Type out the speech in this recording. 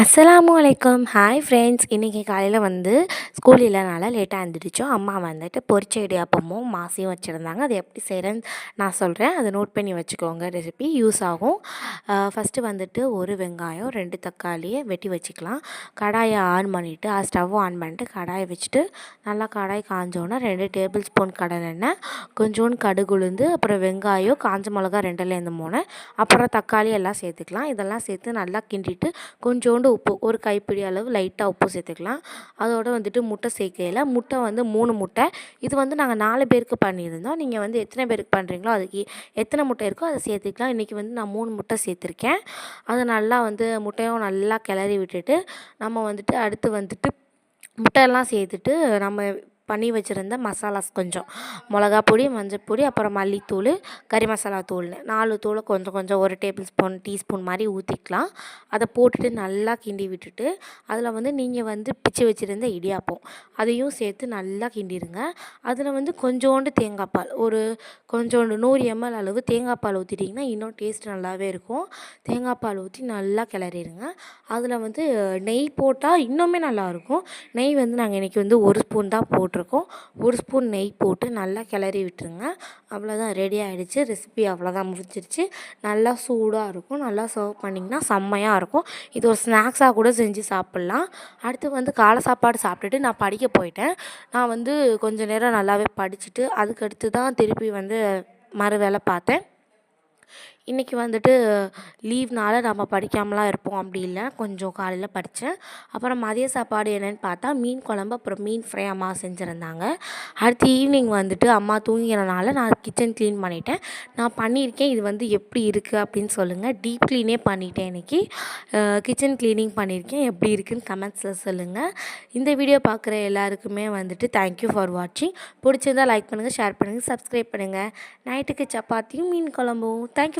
அஸ்ஸலாமு அலைக்கும். Hi friends. இன்றைக்கி காலையில் வந்து ஸ்கூல் இல்லைனால லேட்டாக எழுந்திரிச்சோம். அம்மா வந்துட்டு பொரிச்ச இடியாப்பமும் மாசியும் வச்சுருந்தாங்க. அது எப்படி செய்கிறேன்னு நான் சொல்கிறேன், அதை நோட் பண்ணி வச்சுக்கோங்க. ரெசிபி யூஸ் ஆகும். ஃபஸ்ட்டு வந்துட்டு ஒரு வெங்காயம் 2 தக்காளியை வெட்டி வச்சுக்கலாம். கடாயை ஆன் பண்ணிவிட்டு ஸ்டவ் ஆன் பண்ணிட்டு கடாயை வச்சுட்டு நல்லா கடாய் காஞ்சோன்னா 2 டேபிள் ஸ்பூன் கடலெண்ணெய், கொஞ்சோண்டு கடுகு உளுந்து, அப்புறம் வெங்காயம், காஞ்ச மிளகா 2லேருந்து 3, அப்புறம் தக்காளி எல்லாம் சேர்த்துக்கலாம். இதெல்லாம் சேர்த்து நல்லா கிண்டிட்டு கொஞ்சோண்டு உப்பு, ஒரு கைப்பிடி அளவு லைட்டாக உப்பு சேர்த்துக்கலாம். அதோடு வந்துட்டு முட்டை சேர்க்கையில் முட்டை வந்து 3 முட்டை. இது வந்து நாங்கள் 4 பேருக்கு பண்ணியிருந்தோம். நீங்கள் வந்து எத்தனை பேருக்கு பண்ணுறீங்களோ அதுக்கு எத்தனை முட்டை இருக்கோ அதை சேர்த்துக்கலாம். இன்றைக்கி வந்து நான் 3 முட்டை சேர்த்துருக்கேன். அதை நல்லா வந்து முட்டையும் நல்லா கிளறி விட்டுட்டு நம்ம வந்துட்டு அடுத்து வந்துட்டு முட்டையெல்லாம் சேர்த்துட்டு நம்ம பண்ணி வச்சுருந்த மசாலாஸ் கொஞ்சம் மிளகா பொடி, மஞ்சள் பொடி, அப்புறம் மல்லித்தூள், கறி மசாலா தூள்னு 4 தூளை கொஞ்சம் கொஞ்சம் ஒரு டேபிள் ஸ்பூன் டீஸ்பூன் மாதிரி ஊற்றிக்கலாம். அதை போட்டுட்டு நல்லா கிண்டி விட்டுட்டு அதில் வந்து நீங்கள் வந்து பிச்சு வச்சுருந்த இடியாப்பம் அதையும் சேர்த்து நல்லா கிண்டிடுங்க. அதில் வந்து கொஞ்சோண்டு தேங்காய் பால், ஒரு கொஞ்சோண்டு 100 ml அளவு தேங்காய் பால் ஊற்றிட்டிங்கன்னா இன்னும் டேஸ்ட் நல்லாவே இருக்கும். தேங்காய் பால் ஊற்றி நல்லா கிளறிடுங்க. அதில் வந்து நெய் போட்டால் இன்னுமே நல்லாயிருக்கும். நெய் வந்து நாங்கள் இன்றைக்கி வந்து 1 ஸ்பூன் தான் போட்டிருக்கோம். 1 ஸ்பூன் நெய் போட்டு நல்லா கிளறி விட்டுருங்க. அவ்வளோதான், ரெடி ஆகிடுச்சு. ரெசிபி அவ்வளோதான், முடிஞ்சிருச்சு. நல்லா சூடாக இருக்கும். நல்லா சர்வ் பண்ணிங்கன்னா செம்மையாக இருக்கும். இது ஒரு ஸ்நாக்ஸாக கூட செஞ்சு சாப்பிட்லாம். அடுத்து வந்து காலை சாப்பாடு சாப்பிட்டுட்டு நான் படிக்க போயிட்டேன். நான் வந்து கொஞ்சம் நேரம் நல்லாவே படிச்சுட்டு அதுக்கடுத்து தான் திருப்பி வந்து மறு வேலை பார்த்தேன். இன்றைக்கி வந்துட்டு லீவ்னால நம்ம படிக்காமலாம் இருப்போம் அப்படி இல்லை, கொஞ்சம் காலையில் படித்தேன். அப்புறம் மதிய சாப்பாடு என்னென்னு பார்த்தா மீன் குழம்பு, அப்புறம் மீன் ஃப்ரை அம்மா செஞ்சுருந்தாங்க. அடுத்து ஈவினிங் வந்துட்டு அம்மா தூங்கிறனால நான் கிச்சன் க்ளீன் பண்ணிட்டேன். நான் பண்ணியிருக்கேன். இது வந்து எப்படி இருக்குது அப்படின்னு சொல்லுங்கள். டீப் க்ளீனே பண்ணிட்டேன் இன்றைக்கி. கிச்சன் க்ளீனிங் பண்ணியிருக்கேன். எப்படி இருக்குதுன்னு கமெண்ட்ஸில் சொல்லுங்கள். இந்த வீடியோ பார்க்குற எல்லாருக்குமே வந்துட்டு தேங்க்யூ ஃபார் வாட்சிங். பிடிச்சிருந்தால் லைக் பண்ணுங்கள், ஷேர் பண்ணுங்கள், சப்ஸ்கிரைப் பண்ணுங்கள். நைட்டுக்கு சப்பாத்தியும் மீன் குழம்பும். தேங்க்யூ.